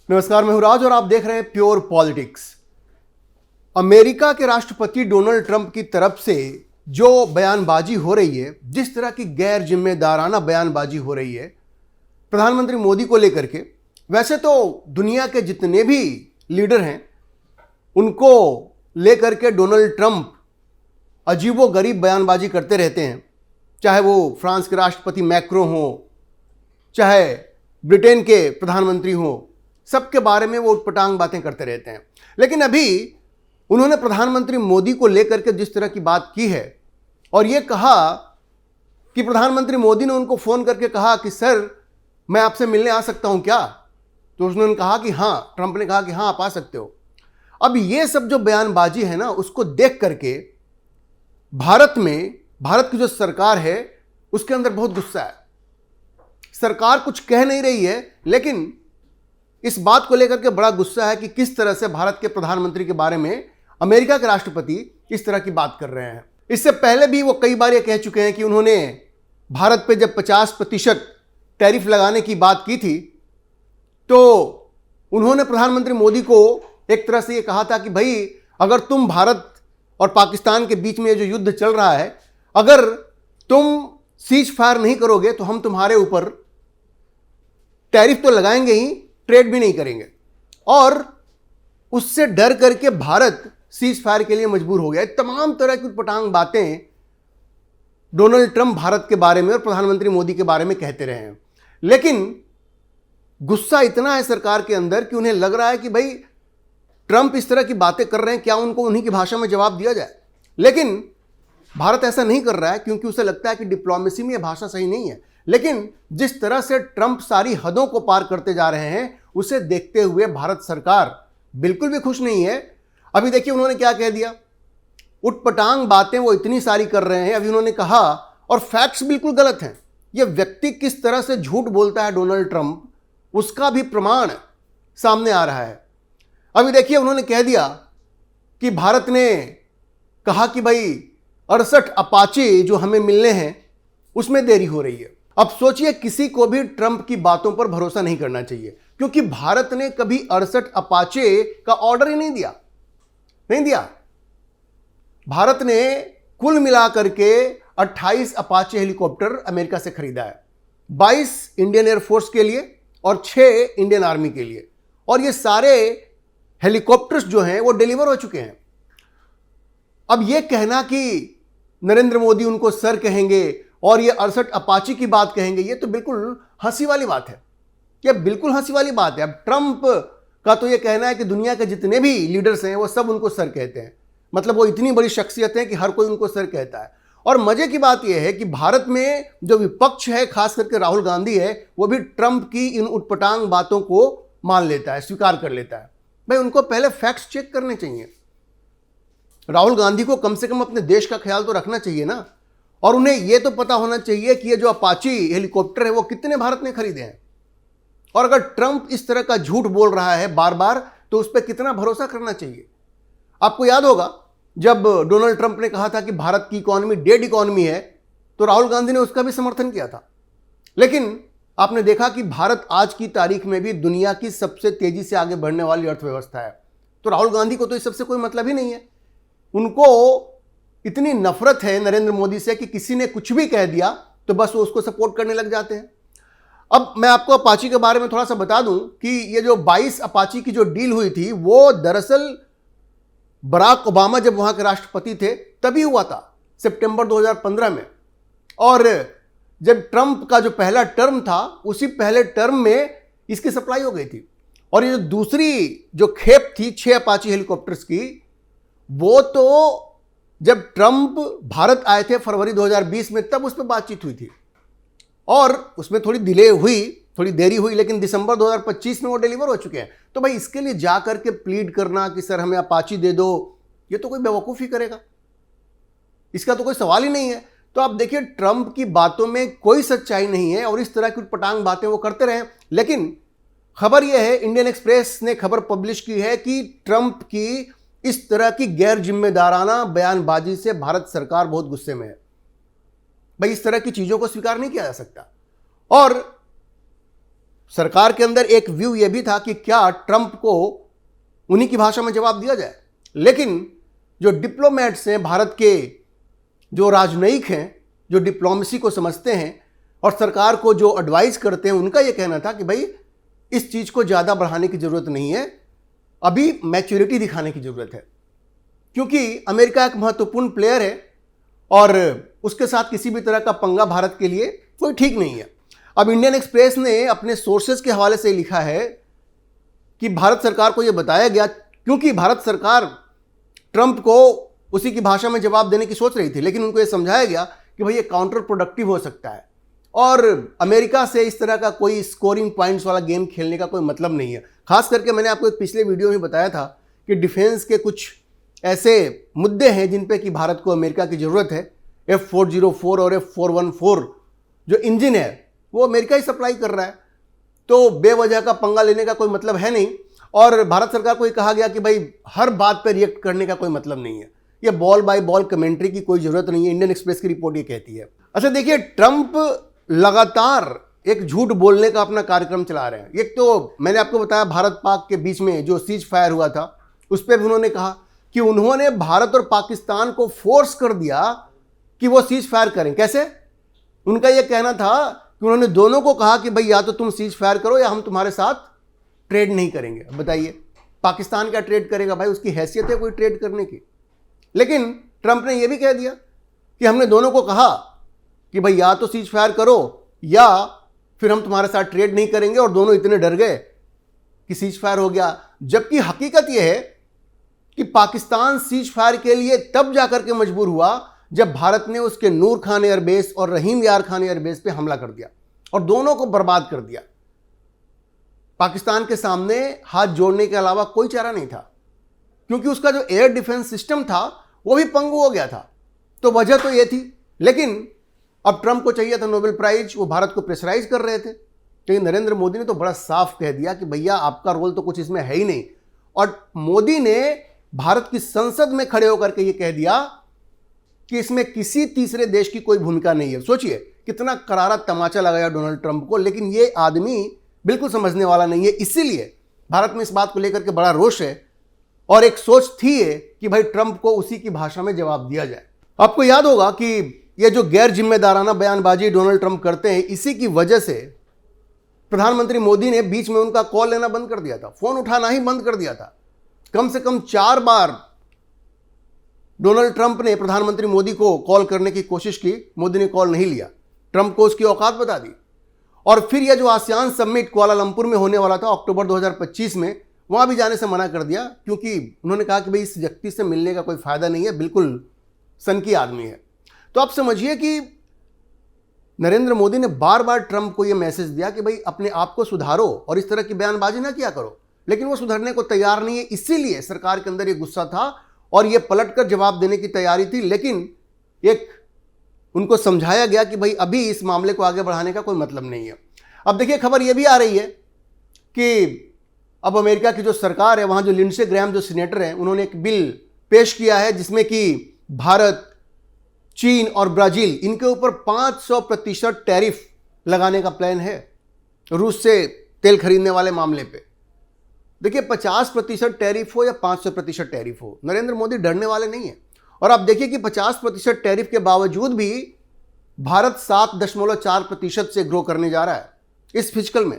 नमस्कार, मैं हूं राज और आप देख रहे हैं प्योर पॉलिटिक्स। अमेरिका के राष्ट्रपति डोनाल्ड ट्रंप की तरफ से जो बयानबाजी हो रही है, जिस तरह की गैर जिम्मेदाराना बयानबाजी हो रही है प्रधानमंत्री मोदी को लेकर के, वैसे तो दुनिया के जितने भी लीडर हैं उनको लेकर के डोनाल्ड ट्रंप अजीबोगरीब बयानबाजी करते रहते हैं। चाहे वो फ्रांस के राष्ट्रपति मैक्रो हो, चाहे ब्रिटेन के प्रधानमंत्री हो, सबके बारे में वो उटपटांग बातें करते रहते हैं। लेकिन अभी उन्होंने प्रधानमंत्री मोदी को लेकर के जिस तरह की बात की है और ये कहा कि प्रधानमंत्री मोदी ने उनको फोन करके कहा कि सर मैं आपसे मिलने आ सकता हूं क्या, तो उन्होंने कहा कि हां, ट्रंप ने कहा कि हां आप आ सकते हो। अब ये सब जो बयानबाजी है ना, उसको देख करके भारत की जो सरकार है उसके अंदर बहुत गुस्सा है। सरकार कुछ कह नहीं रही है, लेकिन इस बात को लेकर के बड़ा गुस्सा है कि किस तरह से भारत के प्रधानमंत्री के बारे में अमेरिका के राष्ट्रपति इस तरह की बात कर रहे हैं। इससे पहले भी वो कई बार ये कह चुके हैं कि उन्होंने भारत पे जब 50% टैरिफ लगाने की बात की थी तो उन्होंने प्रधानमंत्री मोदी को एक तरह से ये कहा था कि भाई अगर तुम भारत और पाकिस्तान के बीच में ये जो युद्ध चल रहा है, अगर तुम सीज फायर नहीं करोगे तो हम तुम्हारे ऊपर टैरिफ तो लगाएंगे ही, ट्रेड भी नहीं करेंगे। और उससे डर करके भारत सीज फायर के लिए मजबूर हो गया। तमाम तरह की उटपटांग बातें डोनाल्ड ट्रंप भारत के बारे में और प्रधानमंत्री मोदी के बारे में कहते रहे हैं। लेकिन गुस्सा इतना है सरकार के अंदर कि उन्हें लग रहा है कि भाई ट्रंप इस तरह की बातें कर रहे हैं, क्या उनको उन्हीं की भाषा में जवाब दिया जाए। लेकिन भारत ऐसा नहीं कर रहा है क्योंकि उसे लगता है कि डिप्लोमेसी में यह भाषा सही नहीं है। लेकिन जिस तरह से ट्रंप सारी हदों को पार करते जा रहे हैं, उसे देखते हुए भारत सरकार बिल्कुल भी खुश नहीं है। अभी देखिए उन्होंने क्या कह दिया, उटपटांग बातें वो इतनी सारी कर रहे हैं। अभी उन्होंने कहा, और फैक्ट्स बिल्कुल गलत हैं, ये व्यक्ति किस तरह से झूठ बोलता है डोनाल्ड ट्रंप, उसका भी प्रमाण सामने आ रहा है। अभी देखिए उन्होंने कह दिया कि भारत ने कहा कि भाई 68 अपाचे जो हमें मिलने हैं उसमें देरी हो रही है। अब सोचिए, किसी को भी ट्रंप की बातों पर भरोसा नहीं करना चाहिए क्योंकि भारत ने कभी 68 अपाचे का ऑर्डर ही नहीं दिया। भारत ने कुल मिलाकर के 28 अपाचे हेलीकॉप्टर अमेरिका से खरीदा है, 22 इंडियन एयरफोर्स के लिए और 6 इंडियन आर्मी के लिए। और ये सारे हेलीकॉप्टर्स जो हैं वो डिलीवर हो चुके हैं। अब ये कहना कि नरेंद्र मोदी उनको सर कहेंगे और ये 68 अपाची की बात कहेंगे, ये तो बिल्कुल हंसी वाली बात है। ये बिल्कुल हंसी वाली बात है। अब ट्रंप का तो ये कहना है कि दुनिया के जितने भी लीडर्स हैं वो सब उनको सर कहते हैं, मतलब वो इतनी बड़ी शख्सियत है कि हर कोई उनको सर कहता है। और मजे की बात यह है कि भारत में जो विपक्ष है, खास करके राहुल गांधी है, वो भी ट्रंप की इन उटपटांग बातों को मान लेता है, स्वीकार कर लेता है। भाई उनको पहले फैक्ट्स चेक करने चाहिए। राहुल गांधी को कम से कम अपने देश का ख्याल तो रखना चाहिए ना, और उन्हें यह तो पता होना चाहिए कि ये जो अपाची हेलीकॉप्टर है वो कितने भारत ने खरीदे हैं। और अगर ट्रंप इस तरह का झूठ बोल रहा है बार बार, तो उस पर कितना भरोसा करना चाहिए। आपको याद होगा जब डोनाल्ड ट्रंप ने कहा था कि भारत की इकॉनमी डेड इकॉनमी है, तो राहुल गांधी ने उसका भी समर्थन किया था। लेकिन आपने देखा कि भारत आज की तारीख में भी दुनिया की सबसे तेजी से आगे बढ़ने वाली अर्थव्यवस्था है। तो राहुल गांधी को तो इस सबसे कोई मतलब ही नहीं है। उनको इतनी नफरत है नरेंद्र मोदी से कि किसी ने कुछ भी कह दिया तो बस वो उसको सपोर्ट करने लग जाते हैं। अब मैं आपको अपाची के बारे में थोड़ा सा बता दूं कि ये जो 22 अपाची की जो डील हुई थी वो दरअसल बराक ओबामा जब वहां के राष्ट्रपति थे तभी हुआ था, सितंबर 2015 में। और जब ट्रंप का जो पहला टर्म था, उसी पहले टर्म में इसकी सप्लाई हो गई थी। और ये जो दूसरी जो खेप थी 6 अपाची हेलीकॉप्टर्स की, वो तो जब ट्रंप भारत आए थे फरवरी 2020 में, तब उस पर बातचीत हुई थी और उसमें थोड़ी डिले हुई, थोड़ी देरी हुई, लेकिन दिसंबर 2025 में वो डिलीवर हो चुके हैं। तो भाई इसके लिए जा करके प्लीड करना कि सर हमें अपाची दे दो, ये तो कोई बेवकूफ़ी करेगा, इसका तो कोई सवाल ही नहीं है। तो आप देखिए ट्रंप की बातों में कोई सच्चाई नहीं है और इस तरह की उटपटांग बातें वो करते रहे। लेकिन खबर यह है, इंडियन एक्सप्रेस ने खबर पब्लिश की है कि ट्रंप की इस तरह की गैर जिम्मेदाराना बयानबाजी से भारत सरकार बहुत गुस्से में है। भाई इस तरह की चीजों को स्वीकार नहीं किया जा सकता। और सरकार के अंदर एक व्यू यह भी था कि क्या ट्रंप को उन्हीं की भाषा में जवाब दिया जाए, लेकिन जो डिप्लोमेट्स हैं, भारत के जो राजनयिक हैं, जो डिप्लोमेसी को समझते हैं और सरकार को जो एडवाइस करते हैं, उनका यह कहना था कि भाई इस चीज़ को ज़्यादा बढ़ाने की ज़रूरत नहीं है, अभी मैच्योरिटी दिखाने की ज़रूरत है, क्योंकि अमेरिका एक महत्वपूर्ण प्लेयर है और उसके साथ किसी भी तरह का पंगा भारत के लिए कोई ठीक नहीं है। अब इंडियन एक्सप्रेस ने अपने सोर्सेज के हवाले से लिखा है कि भारत सरकार को यह बताया गया, क्योंकि भारत सरकार ट्रंप को उसी की भाषा में जवाब देने की सोच रही थी, लेकिन उनको यह समझाया गया कि भाई ये काउंटर प्रोडक्टिव हो सकता है और अमेरिका से इस तरह का कोई स्कोरिंग पॉइंट्स वाला गेम खेलने का कोई मतलब नहीं है। खास करके मैंने आपको एक पिछले वीडियो में बताया था कि डिफेंस के कुछ ऐसे मुद्दे हैं जिन पे कि भारत को अमेरिका की ज़रूरत है। F404 और F414 जो इंजन है वो अमेरिका ही सप्लाई कर रहा है, तो बेवजह का पंगा लेने का कोई मतलब है नहीं। और भारत सरकार को ये कहा गया कि भाई हर बात पर रिएक्ट करने का कोई मतलब नहीं है, ये बॉल बाय बॉल कमेंट्री की कोई ज़रूरत नहीं है। इंडियन एक्सप्रेस की रिपोर्ट ये कहती है। अच्छा देखिए, ट्रंप लगातार एक झूठ बोलने का अपना कार्यक्रम चला रहे हैं। एक तो मैंने आपको बताया भारत पाक के बीच में जो सीज फायर हुआ था, उस पर भी उन्होंने कहा कि उन्होंने भारत और पाकिस्तान को फोर्स कर दिया कि वो सीज फायर करें। कैसे? उनका यह कहना था कि उन्होंने दोनों को कहा कि भाई या तो तुम सीज फायर करो या हम तुम्हारे साथ ट्रेड नहीं करेंगे। बताइए पाकिस्तान क्या ट्रेड करेगा भाई, उसकी हैसियत है कोई ट्रेड करने की। लेकिन ट्रंप ने यह भी कह दिया कि हमने दोनों को कहा कि भाई या तो सीज फायर करो या फिर हम तुम्हारे साथ ट्रेड नहीं करेंगे, और दोनों इतने डर गए कि सीज फायर हो गया। जबकि हकीकत यह है कि पाकिस्तान सीज फायर के लिए तब जाकर के मजबूर हुआ जब भारत ने उसके नूर खान एयरबेस और रहीम यार खान एयरबेस पे हमला कर दिया और दोनों को बर्बाद कर दिया। पाकिस्तान के सामने हाथ जोड़ने के अलावा कोई चारा नहीं था, क्योंकि उसका जो एयर डिफेंस सिस्टम था वो भी पंगु हो गया था। तो वजह तो ये थी, लेकिन अब ट्रंप को चाहिए था नोबेल प्राइज, वो भारत को प्रेशराइज कर रहे थे। लेकिन नरेंद्र मोदी ने तो बड़ा साफ कह दिया कि भैया आपका रोल तो कुछ इसमें है ही नहीं। और मोदी ने भारत की संसद में खड़े होकर के ये कह दिया कि इसमें किसी तीसरे देश की कोई भूमिका नहीं है। सोचिए कितना करारा तमाचा लगाया डोनाल्ड ट्रंप को, लेकिन ये आदमी बिल्कुल समझने वाला नहीं है। इसीलिए भारत में इस बात को लेकर के बड़ा रोष है और एक सोच थी कि भाई ट्रंप को उसी की भाषा में जवाब दिया जाए। आपको याद होगा कि ये जो गैर जिम्मेदाराना बयानबाजी डोनाल्ड ट्रंप करते हैं, इसी की वजह से प्रधानमंत्री मोदी ने बीच में उनका कॉल लेना बंद कर दिया था, फोन उठाना ही बंद कर दिया था। कम से कम 4 बार डोनाल्ड ट्रंप ने प्रधानमंत्री मोदी को कॉल करने की कोशिश की, मोदी ने कॉल नहीं लिया, ट्रंप को उसकी औकात बता दी। और फिर यह जो आसियान समिट कुआलालंपुर में होने वाला था अक्टूबर 2025 में, वहां भी जाने से मना कर दिया, क्योंकि उन्होंने कहा कि भाई इस व्यक्ति से मिलने का कोई फायदा नहीं है, बिल्कुल सनकी आदमी है। तो आप समझिए कि नरेंद्र मोदी ने बार बार ट्रंप को यह मैसेज दिया कि भाई अपने आप को सुधारो और इस तरह की बयानबाजी ना किया करो, लेकिन वो सुधरने को तैयार नहीं है। इसीलिए सरकार के अंदर ये गुस्सा था और ये पलटकर जवाब देने की तैयारी थी, लेकिन एक उनको समझाया गया कि भाई अभी इस मामले को आगे बढ़ाने का कोई मतलब नहीं है। अब देखिए खबर यह भी आ रही है कि अब अमेरिका की जो सरकार है, वहां जो लिंडसे ग्रैहम जो सीनेटर हैं, उन्होंने एक बिल पेश किया है जिसमें कि भारत, चीन और ब्राजील, इनके ऊपर 500% टैरिफ लगाने का प्लान है रूस से तेल खरीदने वाले मामले पे। देखिए 50% टैरिफ हो या 500% टैरिफ हो, नरेंद्र मोदी डरने वाले नहीं है। और आप देखिए कि 50% टैरिफ के बावजूद भी भारत 7.4% से ग्रो करने जा रहा है इस फिजिकल में,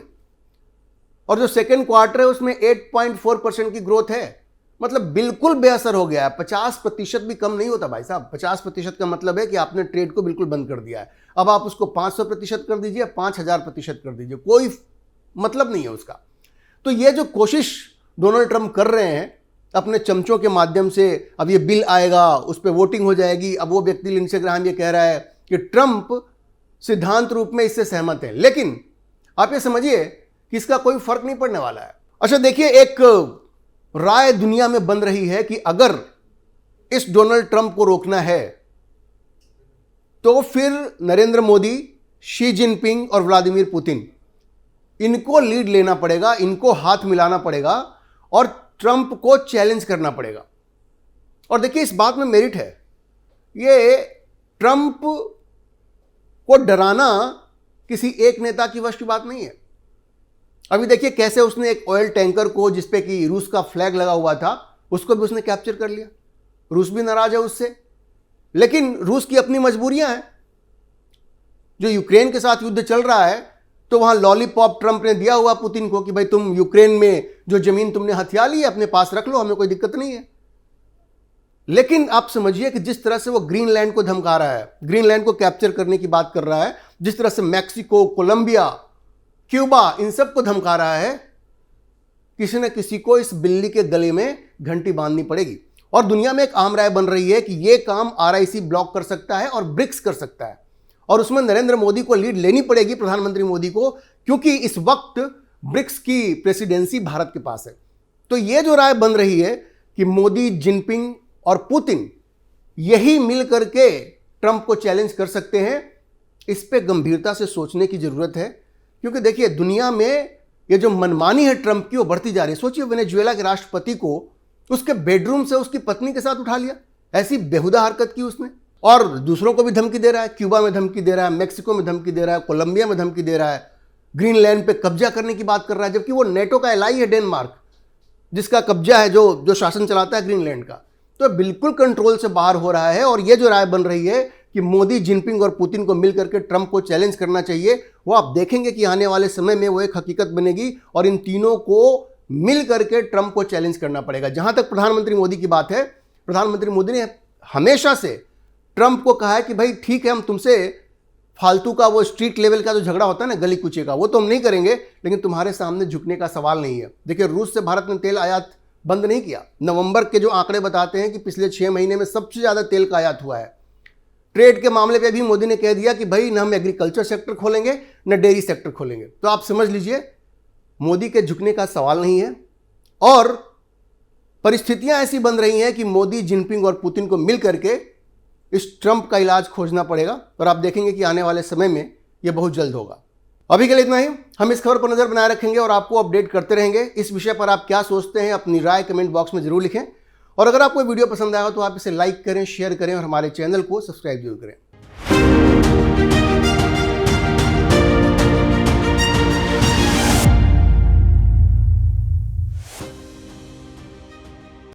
और जो सेकेंड क्वार्टर है उसमें 8.4% की ग्रोथ है। मतलब बिल्कुल बेअसर हो गया है। 50% भी कम नहीं होता भाई साहब। 50% का मतलब है कि आपने ट्रेड को बिल्कुल बंद कर दिया है। अब आप उसको 500% कर दीजिए, 5000% कर दीजिए, कोई मतलब नहीं है उसका। तो ये जो कोशिश डोनाल्ड ट्रंप कर रहे हैं अपने चमचों के माध्यम से, अब ये बिल आएगा, उस पर वोटिंग हो जाएगी। अब वो व्यक्ति लिंडसे ग्राहम ये कह रहा है कि ट्रंप सिद्धांत रूप में इससे सहमत है, लेकिन आप ये समझिए कि इसका कोई फर्क नहीं पड़ने वाला है। अच्छा देखिए, एक राय दुनिया में बन रही है कि अगर इस डोनाल्ड ट्रंप को रोकना है तो फिर नरेंद्र मोदी, शी जिनपिंग और व्लादिमीर पुतिन, इनको लीड लेना पड़ेगा, इनको हाथ मिलाना पड़ेगा और ट्रंप को चैलेंज करना पड़ेगा। और देखिए इस बात में मेरिट है, ये ट्रंप को डराना किसी एक नेता की वश की बात नहीं है। अभी देखिए कैसे उसने एक ऑयल टैंकर को जिसपे कि रूस का फ्लैग लगा हुआ था उसको भी उसने कैप्चर कर लिया। रूस भी नाराज है उससे, लेकिन रूस की अपनी मजबूरियां हैं। जो यूक्रेन के साथ युद्ध चल रहा है तो वहां लॉलीपॉप ट्रंप ने दिया हुआ पुतिन को कि भाई तुम यूक्रेन में जो जमीन तुमने हथिया ली है अपने पास रख लो, हमें कोई दिक्कत नहीं है। लेकिन आप समझिए कि जिस तरह से वो ग्रीनलैंड को धमका रहा है, ग्रीनलैंड को कैप्चर करने की बात कर रहा है, जिस तरह से मैक्सिको, कोलंबिया, क्यूबा, इन सब को धमका रहा है, किसी न किसी को इस बिल्ली के गले में घंटी बांधनी पड़ेगी। और दुनिया में एक आम राय बन रही है कि यह काम RIC ब्लॉक कर सकता है और ब्रिक्स कर सकता है, और उसमें नरेंद्र मोदी को लीड लेनी पड़ेगी, प्रधानमंत्री मोदी को, क्योंकि इस वक्त ब्रिक्स की प्रेसिडेंसी भारत के पास है। तो यह जो राय बन रही है कि मोदी, जिनपिंग और पुतिन यही मिल करके ट्रंप को चैलेंज कर सकते हैं, इस पे गंभीरता से सोचने की जरूरत है। क्योंकि देखिए दुनिया में ये जो मनमानी है ट्रंप की वो बढ़ती जा रही है। सोचिए वेनेजुएला के राष्ट्रपति को उसके बेडरूम से उसकी पत्नी के साथ उठा लिया, ऐसी बेहुदा हरकत की उसने, और दूसरों को भी धमकी दे रहा है। क्यूबा में धमकी दे रहा है, मैक्सिको में धमकी दे रहा है, कोलंबिया में धमकी दे रहा है, ग्रीनलैंड पे कब्जा करने की बात कर रहा है, जबकि वो नेटो का एलाई है डेनमार्क, जिसका कब्जा है, जो शासन चलाता है ग्रीनलैंड का। तो बिल्कुल कंट्रोल से बाहर हो रहा है। और ये जो राय बन रही है कि मोदी, जिनपिंग और पुतिन को मिल करके ट्रंप को चैलेंज करना चाहिए, वो आप देखेंगे कि आने वाले समय में वो एक हकीकत बनेगी और इन तीनों को मिल करके ट्रंप को चैलेंज करना पड़ेगा। जहां तक प्रधानमंत्री मोदी की बात है, प्रधानमंत्री मोदी ने हमेशा से ट्रंप को कहा है कि भाई ठीक है, हम तुमसे फालतू का वो स्ट्रीट लेवल का जो झगड़ा होता है ना, गली कुचे का, वो तो हम नहीं करेंगे, लेकिन तुम्हारे सामने झुकने का सवाल नहीं है। देखिए रूस से भारत ने तेल आयात बंद नहीं किया। नवंबर के जो आंकड़े बताते हैं कि पिछले 6 महीने में सबसे ज्यादा तेल का आयात हुआ है। ट्रेड के मामले पे भी मोदी ने कह दिया कि भाई न हम एग्रीकल्चर सेक्टर खोलेंगे न डेयरी सेक्टर खोलेंगे। तो आप समझ लीजिए मोदी के झुकने का सवाल नहीं है। और परिस्थितियां ऐसी बन रही हैं कि मोदी, जिनपिंग और पुतिन को मिल करके इस ट्रंप का इलाज खोजना पड़ेगा। और आप देखेंगे कि आने वाले समय में यह बहुत जल्द होगा। अभी के लिए इतना ही। हम इस खबर पर नजर बनाए रखेंगे और आपको अपडेट करते रहेंगे। इस विषय पर आप क्या सोचते हैं, अपनी राय कमेंट बॉक्स में जरूर लिखें। और अगर आपको वीडियो पसंद आया हो तो आप इसे लाइक करें, शेयर करें और हमारे चैनल को सब्सक्राइब जरूर करें।